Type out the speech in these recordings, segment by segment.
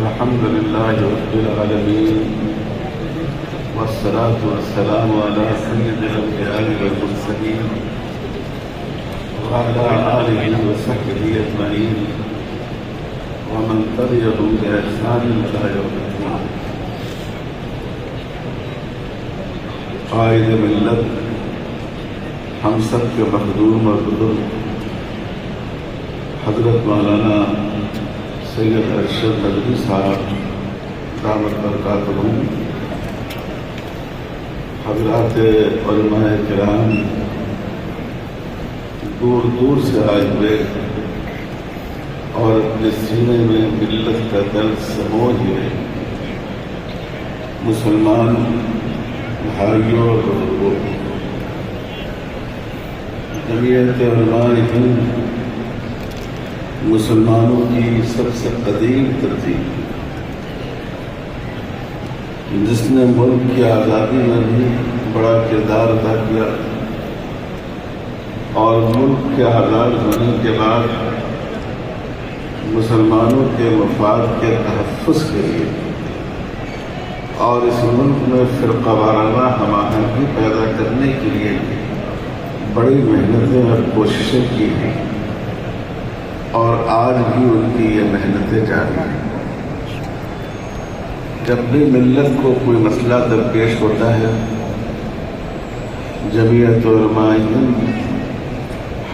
الحمد لله رب العالمين والصلاة والسلام على سيد الأنبياء والمرسلين وعلى آله وصحبه أجمعين ومن تبعهم بإحسان إلى يوم الدين. قائد ملت ہم سب کے مخدوم اور بزرگ حضرت مولانا سید ارشد ندوی صاحب دامت برکاتہم، حضرات علماء کرام دور دور سے آئے ہوئے اور اپنے سینے میں ملت کا درد سموئے ہوئے مسلمان بھائیوں اور بزرگوں، جمعیت علماء ہند مسلمانوں کی سب سے قدیم ترتیب، جس نے ملک کی آزادی میں بھی بڑا کردار ادا کیا اور ملک کے آزاد ہونے کے بعد مسلمانوں کے مفاد کے تحفظ کے لیے اور اس ملک میں فرقہ وارانہ ہم آہنگی پیدا کرنے کے لیے بڑی محنتیں اور کوششیں کی ہیں، اور آج بھی ان کی یہ محنتیں جاری ہیں۔ جب بھی ملت کو کوئی مسئلہ درپیش ہوتا ہے، جمعیت علماء ہند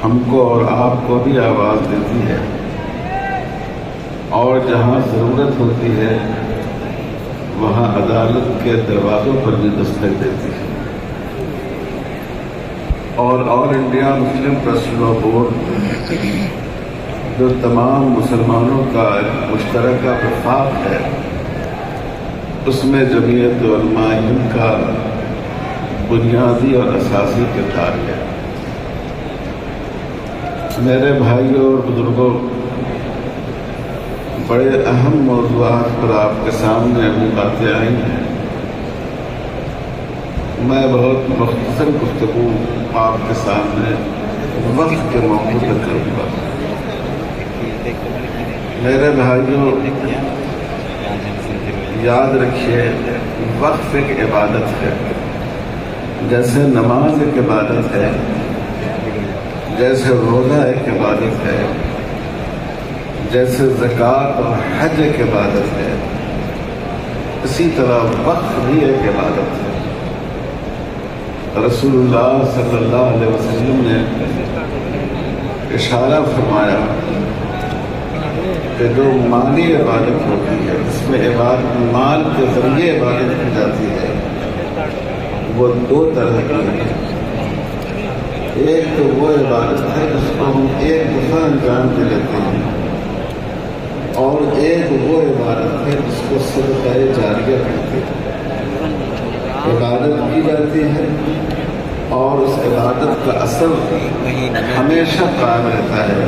ہم کو اور آپ کو بھی آواز دیتی ہے، اور جہاں ضرورت ہوتی ہے وہاں عدالت کے دروازوں پر بھی دستک دیتی ہے، اور آل انڈیا مسلم ٹرسٹ لا بورڈ جو تمام مسلمانوں کا مشترکہ وفاق ہے، اس میں جمعیت علماء ہند کا بنیادی اور اساسی کردار ہے۔ میرے بھائیوں اور بزرگوں، بڑے اہم موضوعات پر آپ کے سامنے ابھی باتیں آئی ہیں۔ میں بہت مختصر گفتگو آپ کے سامنے وقت کے موقع پر کروں گا۔ میرے بھائیوں، یاد رکھیے، وقف ایک عبادت ہے، جیسے نماز ایک عبادت ہے، جیسے روزہ ایک عبادت ہے، جیسے زکوٰۃ اور حج ایک عبادت ہے، اسی طرح وقف بھی ایک عبادت ہے۔ رسول اللہ صلی اللہ علیہ وسلم نے اشارہ فرمایا کہ جو مالی عبادت ہوتی ہے، اس میں عبادت مال کے ذریعے عبادت کی جاتی ہے، وہ دو طرح کی ہے۔ ایک تو وہ عبادت ہے جس کو ہم ایک دفعہ انجام دے لیتے ہیں، اور ایک وہ عبادت ہے جس کو صدقہ جاریہ کہتے ہیں۔ عبادت کی جاتی ہے اور اس عبادت کا اثر ہمیشہ قائم رہتا ہے،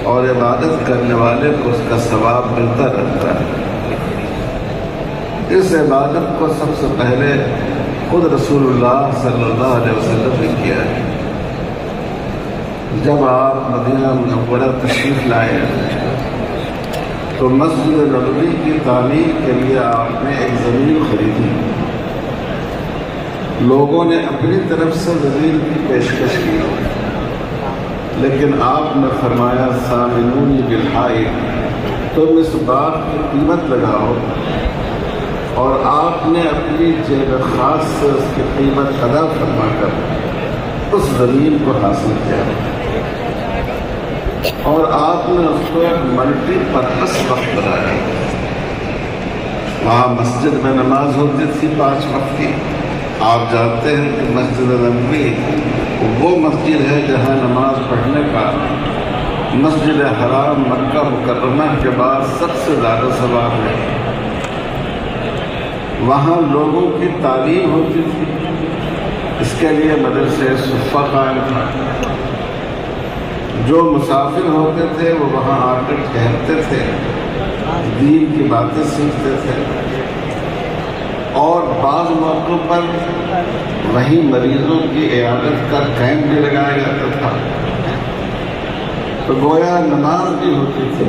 اور عبادت کرنے والے کو اس کا ثواب ملتا رہتا ہے۔ اس عبادت کو سب سے پہلے خود رسول اللہ صلی اللہ علیہ وسلم نے کیا ہے۔ جب آپ مدینہ منورہ تشریف لائے تو مسجد نبوی کی تعمیر کے لیے آپ نے ایک زمین خریدی۔ لوگوں نے اپنی طرف سے زمین کی پیشکش کی، لیکن آپ نے فرمایا سامنونی بالحائط، تم اس باغ کی قیمت لگاؤ، اور آپ نے اپنی جیب خاص سے اس کی قیمت ادا فرما کر اس زمین کو حاصل کیا، اور آپ نے اس کو ملٹی پرپس وقت بنایا۔ وہاں مسجد میں نماز ہوتی تھی 5 وقت کی۔ آپ جانتے ہیں کہ مسجد نبوی وہ مسجد ہے جہاں نماز پڑھنے کا مسجد حرام مکہ مکرمہ کے بعد سب سے زیادہ ثواب ہے۔ وہاں لوگوں کی تعلیم ہوتی تھی، اس کے لیے مدرسے صفہ قائم تھا۔ جو مسافر ہوتے تھے وہ وہاں آ کر ٹھہرتے تھے، دین کی باتیں سیکھتے تھے، اور بعض موقعوں پر وہیں مریضوں کی عیادت کا کیمپ بھی لگایا جاتا تھا۔ تو گویا نماز بھی ہوتی تھی،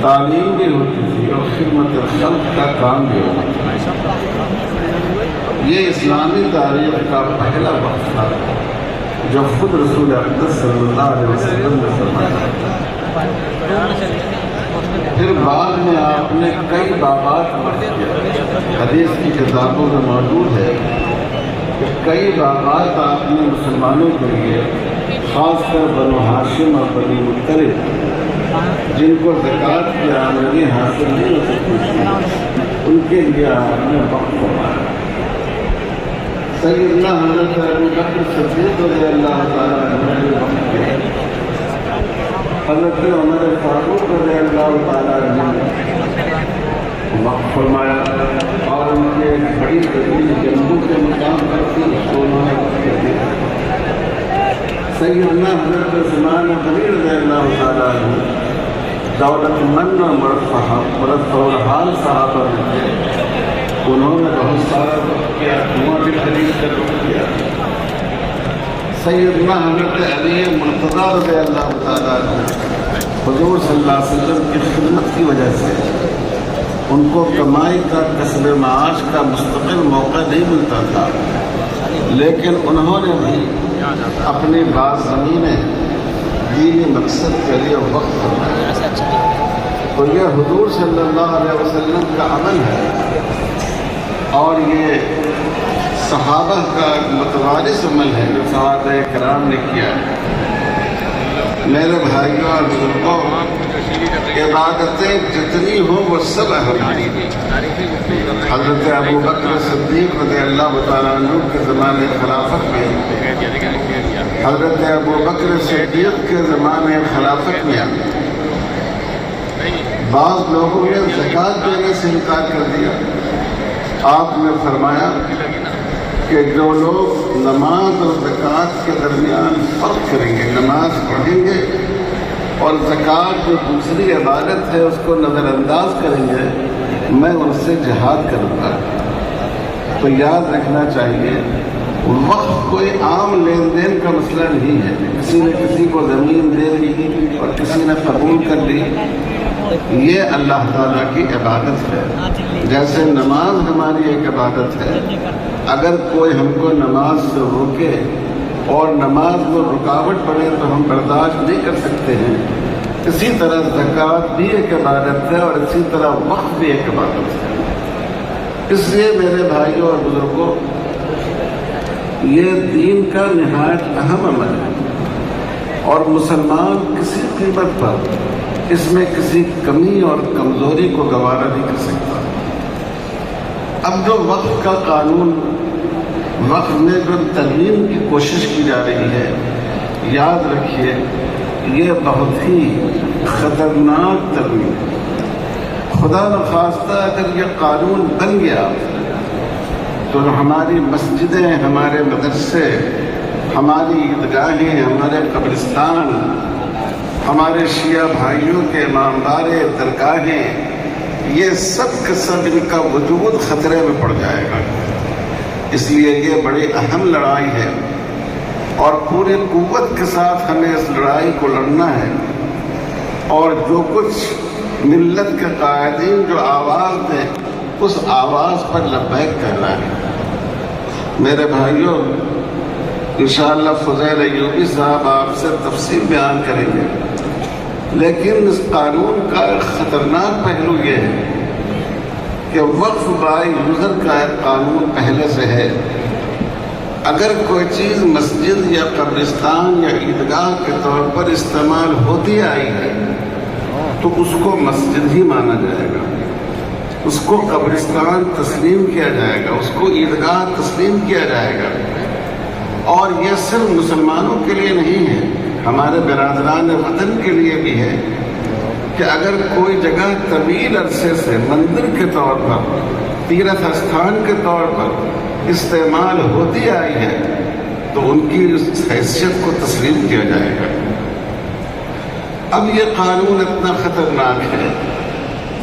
تعلیم بھی ہوتی تھی اور خدمت خلق کا کام بھی ہوتا تھا۔ یہ اسلامی تاریخ کا پہلا وقت تھا جو خود رسول اقدس صلی اللہ علیہ وسلم نے فرمایا۔ پھر بعد میں آپ نے کئی باغات کیے، حدیث کی کتابوں میں موجود ہے کہ کئی باغات آپ نے مسلمانوں کے لیے، خاص کر بنو ہاشم اور بنی مطلب جن کو زکوٰۃ کی آمدنی حاصل نہیں ہو سکتی تھی، ان کے لیے آپ نے وقف فرمایا۔ سیدنا حضرت ابو بکر صدیق رضی اللہ تعالیٰ عنہ نے وقف کیا، حضرت عمر فاروق رضی اللہ تعالیٰ عنہ نے وقف فرمایا، اور ان کے بڑی زمین جنگوں کے مقام پر تھی، انہوں نے وقف کر دیا۔ سیدنا حضرت عثمان غنی رضی اللہ تعالیٰ عنہ دولت مند و مرفع الحال صحابہ میں تھے، انہوں نے بہت سارا وقت کیا، کنواں بھی خرید کر وقت کیا۔ سیدنا حضرت علی مرتضیٰ رضی اللہ تعالیٰ عنہ حضور صلی اللہ علیہ وسلم کی خدمت کی وجہ سے ان کو کمائی کا، کسب معاش کا مستقل موقع نہیں ملتا تھا، لیکن انہوں نے بھی اپنی بعض زمینیں دینی مقصد کے لیے وقف کروایا۔ تو یہ حضور صلی اللہ علیہ وسلم کا عمل ہے، اور یہ صحابہ کا متوارث عمل ہے جو صحابہ کرام نے کیا ہے۔ میرے بھائیوں اور بزرگوں، عبادتیں جتنی ہوں وہ سب اہم ہیں۔ حضرت ابو بکر صدیق رضی اللہ تعالیٰ عنہ کے زمانے خلافت میں، حضرت ابو بکر صدیق کے زمانے خلافت میں بعض لوگوں نے زکوٰۃ دینے سے انکار کر دیا۔ آپ نے فرمایا کہ جو لوگ نماز اور زکوٰۃ کے درمیان فرق کریں گے، نماز پڑھیں گے اور زکوٰۃ جو دوسری عبادت ہے اس کو نظر انداز کریں گے، میں ان سے جہاد کروں گا۔ تو یاد رکھنا چاہیے، وقت کوئی عام لین دین کا مسئلہ نہیں ہے، کسی نے کسی کو زمین دے دی اور کسی نے قبول کر لی، یہ اللہ تعالیٰ کی عبادت ہے۔ جیسے نماز ہماری ایک عبادت ہے، اگر کوئی ہم کو نماز سے روکے اور نماز میں رکاوٹ پڑے تو ہم برداشت نہیں کر سکتے ہیں، اسی طرح زکوٰۃ بھی ایک عبادت ہے اور اسی طرح وقت بھی ایک عبادت ہے۔ اس لیے میرے بھائیوں اور بزرگوں، یہ دین کا نہایت اہم عمل ہے، اور مسلمان کسی قیمت پر اس میں کسی کمی اور کمزوری کو گوارا نہیں کر سکتا۔ اب جو وقت کا قانون، وقت میں جو ترمیم کی کوشش کی جا رہی ہے، یاد رکھیے یہ بہت ہی خطرناک ترمیم ہے۔ خدا نخواستہ اگر یہ قانون بن گیا تو ہماری مسجدیں، ہمارے مدرسے، ہماری عیدگاہیں، ہمارے قبرستان، ہمارے شیعہ بھائیوں کے امامبارے، درگاہیں، یہ سب کا سب ان کا وجود خطرے میں پڑ جائے گا۔ اس لیے یہ بڑی اہم لڑائی ہے، اور پوری قوت کے ساتھ ہمیں اس لڑائی کو لڑنا ہے، اور جو کچھ ملت کے قائدین جو آواز دیں اس آواز پر لبیک کہنا ہے۔ میرے بھائیوں، انشاءاللہ فضیل ایوبی صاحب آپ سے تفصیل بیان کریں گے، لیکن اس قانون کا ایک خطرناک پہلو یہ ہے کہ وقف بائی یوزر کا ایک قانون پہلے سے ہے۔ اگر کوئی چیز مسجد یا قبرستان یا عیدگاہ کے طور پر استعمال ہوتی آئی ہے تو اس کو مسجد ہی مانا جائے گا، اس کو قبرستان تسلیم کیا جائے گا، اس کو عیدگاہ تسلیم کیا جائے گا۔ اور یہ صرف مسلمانوں کے لیے نہیں ہے، ہمارے برادران وطن کے لیے بھی ہے کہ اگر کوئی جگہ طویل عرصے سے مندر کے طور پر، تیرتھ استھان کے طور پر استعمال ہوتی آئی ہے تو ان کی اس حیثیت کو تسلیم کیا جائے گا۔ اب یہ قانون اتنا خطرناک ہے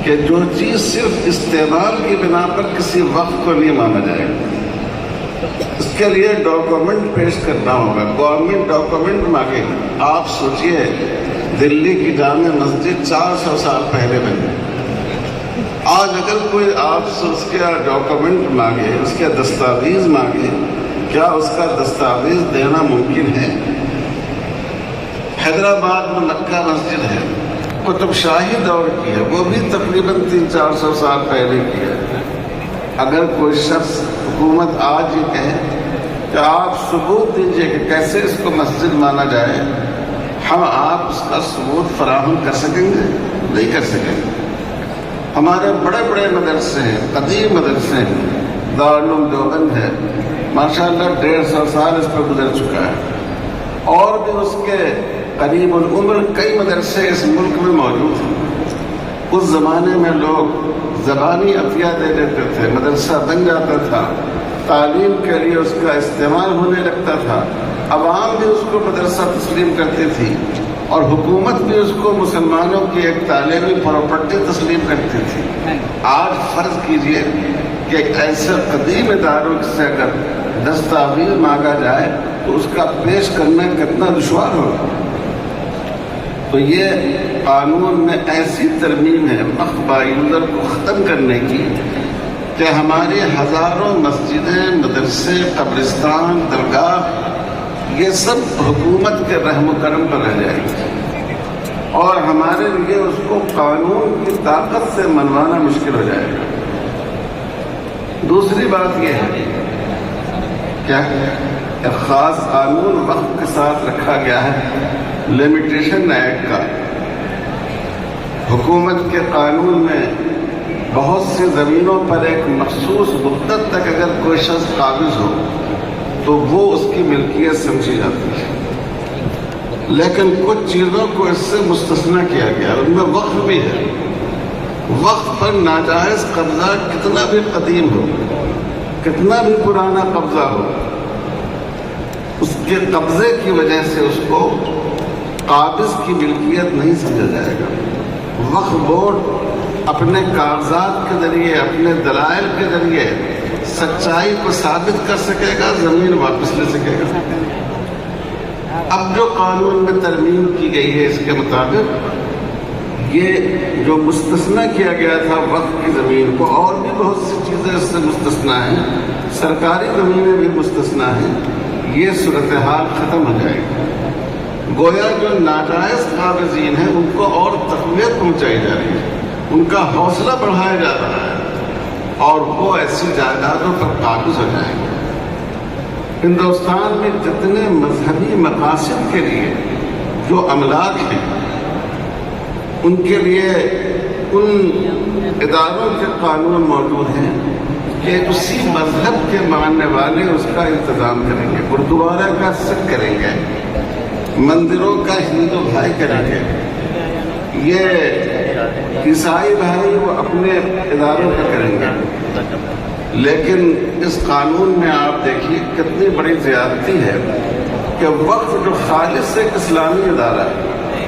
کہ جو چیز صرف استعمال کی بنا پر کسی وقت کو نہیں مانا جائے گا، اس کے لیے ڈاکومنٹ پیش کرنا ہوگا، گورنمنٹ ڈاکومنٹ مانگے گی۔ آپ سوچئے دلی کی جامع مسجد 400 سال پہلے بنی. آج اگر کوئی آپ سے اس کا ڈاکومنٹ مانگے، اس کا دستاویز مانگے، کیا اس کا دستاویز دینا ممکن ہے؟ حیدرآباد میں مکہ مسجد ہے، قطب شاہی دور کی ہے، وہ بھی تقریباً 300-400 سال پہلے کی ہے. اگر کوئی شخص حکومت آج یہ کہے کہ آپ ثبوت دیجئے کہ کیسے اس کو مسجد مانا جائے، ہم آپ اس کا ثبوت فراہم کر سکیں گے؟ نہیں کر سکیں گے. ہمارے بڑے بڑے مدرسے ہیں، قدیم مدرسے ہیں، دارالعلوم دیوبند ہے، ماشاءاللہ 150 سال اس پر گزر چکا ہے، اور بھی اس کے قریب العمر کئی مدرسے اس ملک میں موجود ہیں. اس زمانے میں لوگ زبانی عطیہ دے دیتے تھے، مدرسہ بن جاتا تھا، تعلیم کے لیے اس کا استعمال ہونے لگتا تھا، عوام بھی اس کو مدرسہ تسلیم کرتی تھی، اور حکومت بھی اس کو مسلمانوں کی ایک تعلیمی پراپرٹی تسلیم کرتی تھی. آج فرض کیجئے کہ ایک ایسے قدیم اداروں سے اگر دستاویز مانگا جائے تو اس کا پیش کرنا کتنا دشوار ہوگا. تو یہ قانون میں ایسی ترمیم ہے وقف بایوزر کو ختم کرنے کی کہ ہماری ہزاروں مسجدیں، مدرسے، قبرستان، درگاہ، یہ سب حکومت کے رحم و کرم پر رہ جائیں گے، اور ہمارے لیے اس کو قانون کی طاقت سے منوانا مشکل ہو جائے گا. دوسری بات یہ ہے کیا ایک خاص قانون وقف کے ساتھ رکھا گیا ہے، لمیٹیشن ایکٹ کا. حکومت کے قانون میں بہت سی زمینوں پر ایک مخصوص مدت تک اگر کوئی شخص قابض ہو تو وہ اس کی ملکیت سمجھی جاتی ہے، لیکن کچھ چیزوں کو اس سے مستثنیٰ کیا گیا. ان میں وقف بھی ہے. وقف پر ناجائز قبضہ کتنا بھی قدیم ہو، کتنا بھی پرانا قبضہ ہو، اس کے قبضے کی وجہ سے اس کو قابض کی ملکیت نہیں سمجھا جائے گا. وقف بورڈ اپنے کاغذات کے ذریعے، اپنے دلائل کے ذریعے سچائی کو ثابت کر سکے گا، زمین واپس لے سکے گا. اب جو قانون میں ترمیم کی گئی ہے اس کے مطابق یہ جو مستثنیٰ کیا گیا تھا وقف کی زمین کو، اور بھی بہت سی چیزیں اس سے مستثنیٰ ہیں، سرکاری زمینیں بھی مستثنیٰ ہیں، یہ صورتحال ختم ہو جائے گی. گویا جو ناجائز قابضین ہیں ان کو اور تقویت پہنچائی جا رہی ہے، ان کا حوصلہ بڑھایا جا رہا ہے، اور وہ ایسی جائیدادوں پر قابض ہو جائیں گے. ہندوستان میں جتنے مذہبی مقاصد کے لیے جو املاک ہیں ان کے لیے ان اداروں کے قانون موجود ہیں کہ اسی مذہب کے ماننے والے اس کا انتظام کریں گے. گردوارہ کا سکھ کریں گے، مندروں کا ہندو بھائی کریں گے، یہ عیسائی بھائی وہ اپنے اداروں کا کریں گے. لیکن اس قانون میں آپ دیکھیے کتنی بڑی زیادتی ہے کہ وقف جو خالص ایک اسلامی ادارہ ہے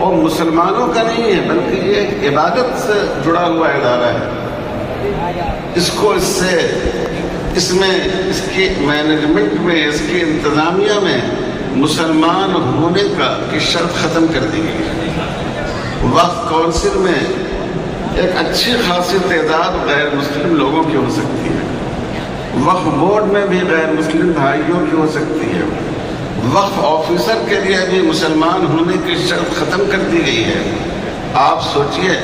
اور مسلمانوں کا نہیں ہے بلکہ یہ ایک عبادت سے جڑا ہوا ادارہ ہے، اس کو اس میں اس کی مینجمنٹ میں، اس کی انتظامیہ میں مسلمان ہونے کی شرط ختم کر دی گئی ہے. وقف کونسل میں ایک اچھی خاصی تعداد غیر مسلم لوگوں کی ہو سکتی ہے، وقف بورڈ میں بھی غیر مسلم بھائیوں کی ہو سکتی ہے، وقف آفیسر کے لیے بھی مسلمان ہونے کی شرط ختم کر دی گئی ہے. آپ سوچئے،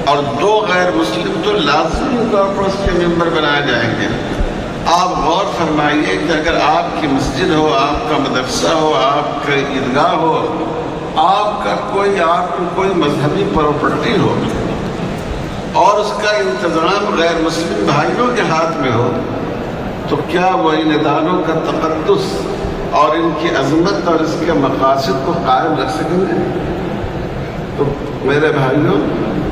اور 2 غیر مسلم تو لازمی طور پر اس کے ممبر بنائے جائیں گے. آپ غور فرمائیے کہ اگر آپ کی مسجد ہو، آپ کا مدرسہ ہو، آپ کا عیدگاہ ہو، آپ کی کوئی مذہبی پراپرٹی ہو اور اس کا انتظام غیر مسلم بھائیوں کے ہاتھ میں ہو، تو کیا وہ ان اداروں کا تقدس اور ان کی عظمت اور اس کے مقاصد کو قائم رکھ سکیں گے؟ تو میرے بھائیوں،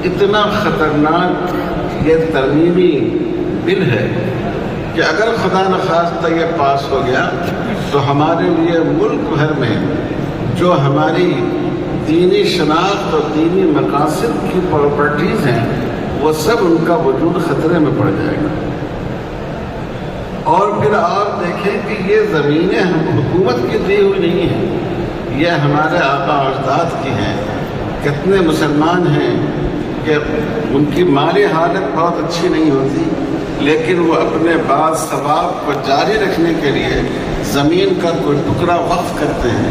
اتنا خطرناک یہ ترمیمی بل ہے کہ اگر خدا نخواستہ یہ پاس ہو گیا تو ہمارے لیے ملک بھر میں جو ہماری دینی شناخت اور دینی مقاصد کی پراپرٹیز ہیں وہ سب ان کا وجود خطرے میں پڑ جائے گا. اور پھر آپ دیکھیں کہ یہ زمینیں حکومت کی دی ہوئی نہیں ہیں، یہ ہمارے آبا و اجداد کی ہیں. کتنے مسلمان ہیں کہ ان کی مالی حالت بہت اچھی نہیں ہوتی، لیکن وہ اپنے بعض ثواب کو جاری رکھنے کے لیے زمین کا کوئی ٹکڑا وقف کرتے ہیں.